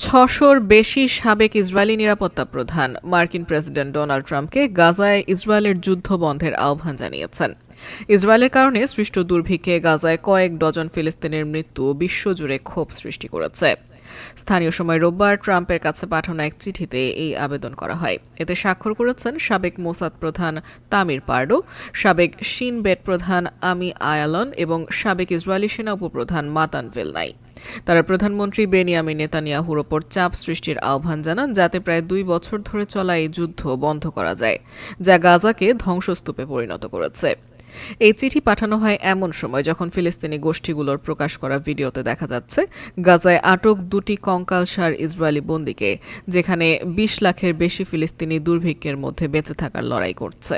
৬০০-র বেশি সাবেক ইসরায়েলি নিরাপত্তা প্রধান মার্কিন প্রেসিডেন্ট ডোনাল্ড ট্রাম্পকে গাজায় ইসরায়েলের যুদ্ধ বন্ধের আহ্বান জানিয়েছেন। ইসরায়েলের কারণে সৃষ্ট দুর্ভিক্ষে গাজায় কয়েক ডজন ফিলিস্তিনির মৃত্যু বিশ্বজুড়ে ক্ষোভ সৃষ্টি করেছে। স্থানীয় সময় রোববার ট্রাম্পের কাছে পাঠানো এক চিঠিতে এই আবেদন করা হয়। এতে স্বাক্ষর করেছেন সাবেক মোসাদ প্রধান তামির পার্ডো, সাবেক শিন বেট প্রধান আমি আয়ালন এবং সাবেক ইসরায়েলি সেনা উপপ্রধান মাতান ভেলনাই। তারা প্রধানমন্ত্রী বেনিয়ামিন নেতানিয়াহুর ওপর চাপ সৃষ্টির আহ্বান জানান, যাতে প্রায় ২ বছর ধরে চলা এই যুদ্ধ বন্ধ করা যায়, যা গাজাকে ধ্বংসস্তূপে পরিণত করেছে। এই চিঠি পাঠানো হয় এমন সময় যখন ফিলিস্তিনি গোষ্ঠীগুলোর প্রকাশ করা ভিডিওতে দেখা যাচ্ছে গাজায় আটক দুটি কঙ্কালসার ইসরায়েলি বন্দীকে, যেখানে ২০ লাখের বেশি ফিলিস্তিনি দুর্ভিক্ষের মধ্যে বেঁচে থাকার লড়াই করছে।